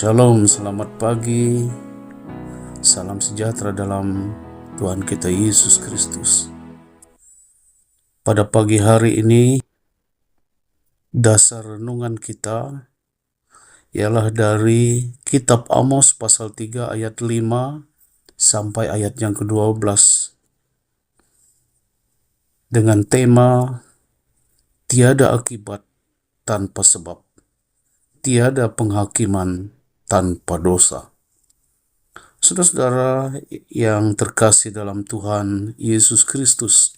Shalom, selamat pagi, salam sejahtera dalam Tuhan kita Yesus Kristus. Pada pagi hari ini, dasar renungan kita ialah dari kitab Amos pasal 3 ayat 5 sampai ayat yang ke-12 dengan tema tiada akibat tanpa sebab, tiada penghakiman tanpa dosa. Saudara-saudara yang terkasih dalam Tuhan Yesus Kristus,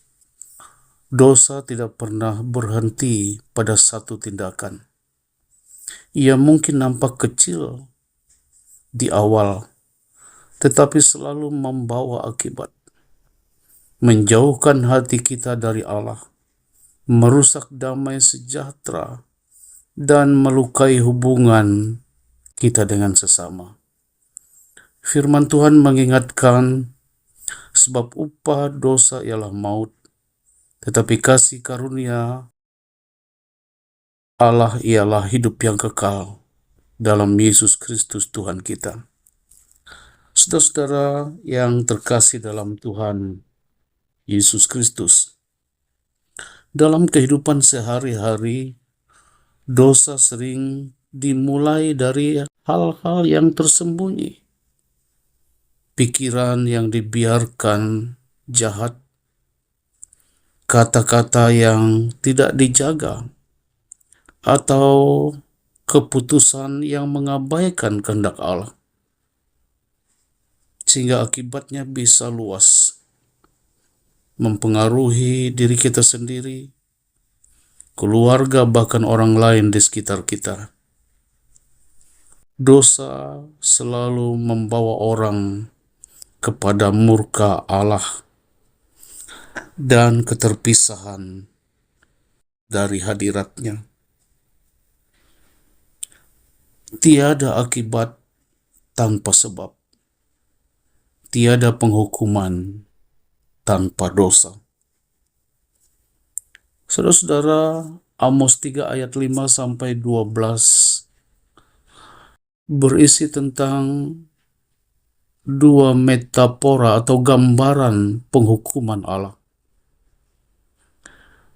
dosa tidak pernah berhenti pada satu tindakan. Ia mungkin nampak kecil di awal, tetapi selalu membawa akibat. Menjauhkan hati kita dari Allah, merusak damai sejahtera, dan melukai hubungan kita dengan sesama. Firman Tuhan mengingatkan, sebab upah dosa ialah maut, tetapi kasih karunia Allah ialah hidup yang kekal dalam Yesus Kristus Tuhan kita. Saudara-saudara yang terkasih dalam Tuhan Yesus Kristus, dalam kehidupan sehari-hari, dosa sering dimulai dari hal-hal yang tersembunyi. Pikiran yang dibiarkan jahat, kata-kata yang tidak dijaga, atau keputusan yang mengabaikan kehendak Allah, sehingga akibatnya bisa luas, mempengaruhi diri kita sendiri, keluarga, bahkan orang lain di sekitar kita. Dosa selalu membawa orang kepada murka Allah dan keterpisahan dari hadiratnya. Tiada akibat tanpa sebab, tiada penghukuman tanpa dosa. Saudara-saudara, Amos 3 ayat 5 sampai 12 berisi tentang dua metafora atau gambaran penghukuman Allah.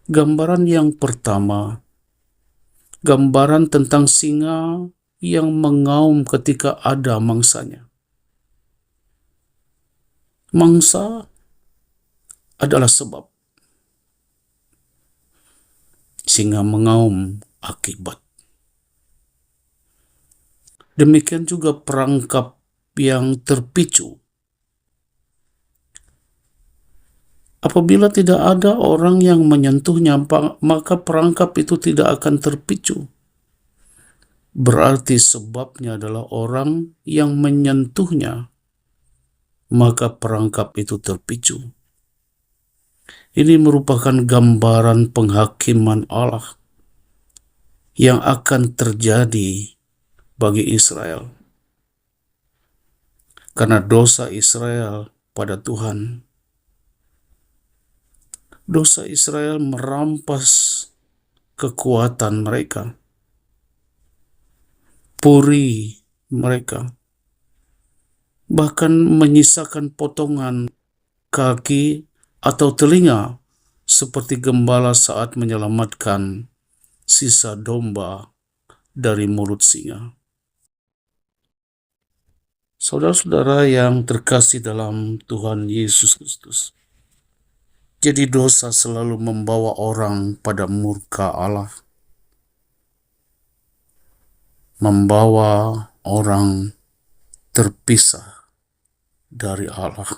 Gambaran yang pertama, gambaran tentang singa yang mengaum ketika ada mangsanya. Mangsa adalah sebab. Singa mengaum akibat. Demikian juga perangkap yang terpicu. Apabila tidak ada orang yang menyentuhnya, maka perangkap itu tidak akan terpicu. Berarti sebabnya adalah orang yang menyentuhnya, maka perangkap itu terpicu. Ini merupakan gambaran penghakiman Allah yang akan terjadi bagi Israel. Karena dosa Israel pada Tuhan. Dosa Israel merampas kekuatan mereka, puri mereka, bahkan menyisakan potongan kaki atau telinga seperti gembala saat menyelamatkan sisa domba dari mulut singa. Saudara-saudara yang terkasih dalam Tuhan Yesus Kristus, jadi dosa selalu membawa orang pada murka Allah, membawa orang terpisah dari Allah.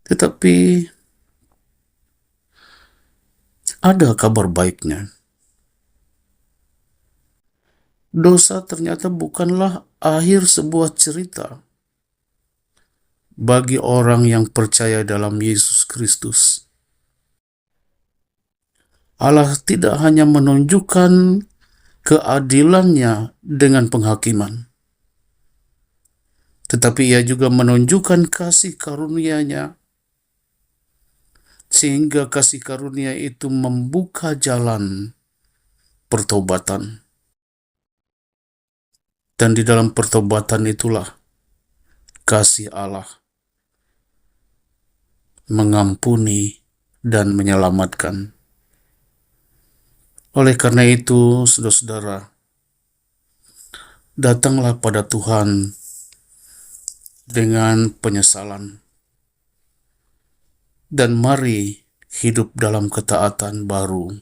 Tetapi ada kabar baiknya. Dosa ternyata bukanlah akhir sebuah cerita bagi orang yang percaya dalam Yesus Kristus. Allah tidak hanya menunjukkan keadilannya dengan penghakiman, tetapi Ia juga menunjukkan kasih karunia-Nya, sehingga kasih karunia itu membuka jalan pertobatan. Dan di dalam pertobatan itulah kasih Allah mengampuni dan menyelamatkan. Oleh karena itu, saudara-saudara, datanglah pada Tuhan dengan penyesalan, dan mari hidup dalam ketaatan baru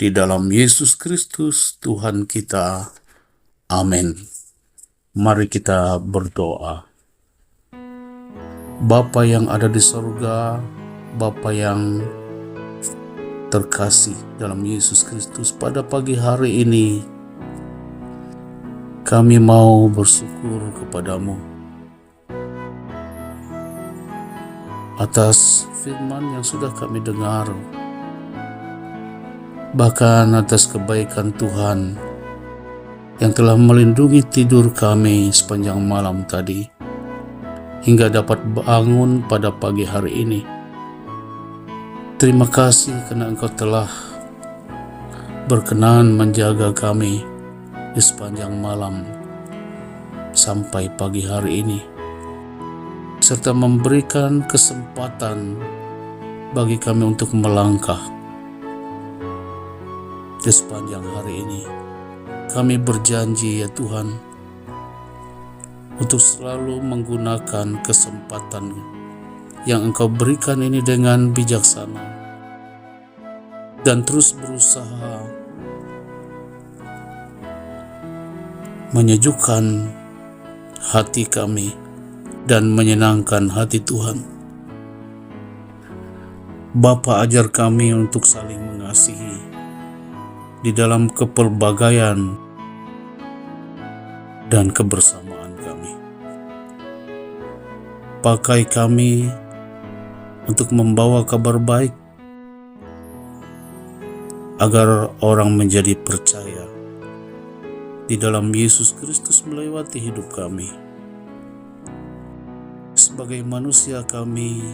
di dalam Yesus Kristus Tuhan kita. Amin. Mari kita berdoa. Bapa yang ada di sorga, Bapa yang terkasih dalam Yesus Kristus, pada pagi hari ini kami mau bersyukur kepadamu atas firman yang sudah kami dengar, bahkan atas kebaikan Tuhan yang telah melindungi tidur kami sepanjang malam tadi, hingga dapat bangun pada pagi hari ini. Terima kasih karena Engkau telah berkenan menjaga kami di sepanjang malam sampai pagi hari ini, serta memberikan kesempatan bagi kami untuk melangkah di sepanjang hari ini. Kami berjanji ya Tuhan untuk selalu menggunakan kesempatan yang Engkau berikan ini dengan bijaksana, dan terus berusaha menyejukkan hati kami dan menyenangkan hati Tuhan. Bapa, ajar kami untuk saling mengasihi di dalam kepelbagaian dan kebersamaan kami. Pakai kami untuk membawa kabar baik agar orang menjadi percaya di dalam Yesus Kristus melewati hidup kami. Sebagai manusia kami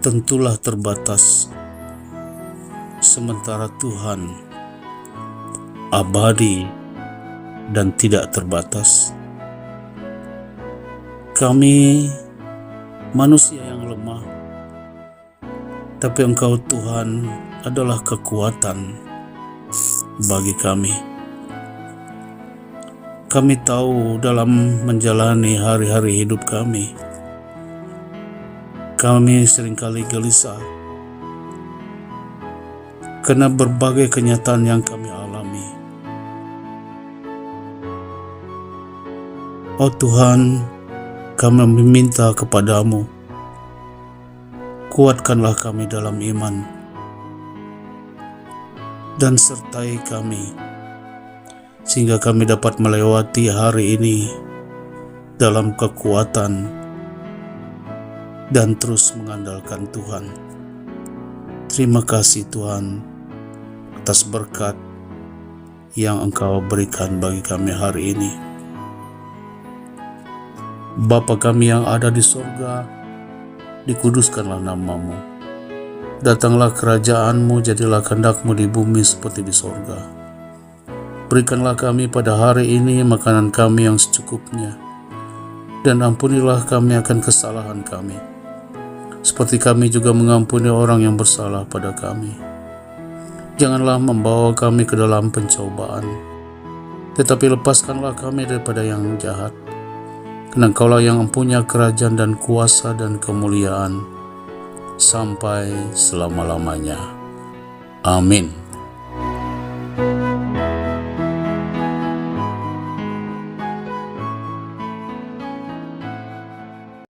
tentulah terbatas, sementara Tuhan abadi dan tidak terbatas. Kami manusia yang lemah, tapi Engkau Tuhan adalah kekuatan bagi kami. Kami tahu dalam menjalani hari-hari hidup kami seringkali gelisah karena berbagai kenyataan yang kami alami. Oh Tuhan, kami meminta kepadamu, kuatkanlah kami dalam iman, dan sertai kami, sehingga kami dapat melewati hari ini dalam kekuatan dan terus mengandalkan Tuhan. Terima kasih Tuhan atas berkat yang Engkau berikan bagi kami hari ini. Bapa kami yang ada di sorga, dikuduskanlah namamu. Datanglah kerajaan-Mu, jadilah kehendak-Mu di bumi seperti di sorga. Berikanlah kami pada hari ini makanan kami yang secukupnya, dan ampunilah kami akan kesalahan kami, seperti kami juga mengampuni orang yang bersalah pada kami. Janganlah membawa kami ke dalam pencobaan, tetapi lepaskanlah kami daripada yang jahat. Karena Engkaulah yang mempunyai kerajaan dan kuasa dan kemuliaan sampai selama-lamanya. Amin.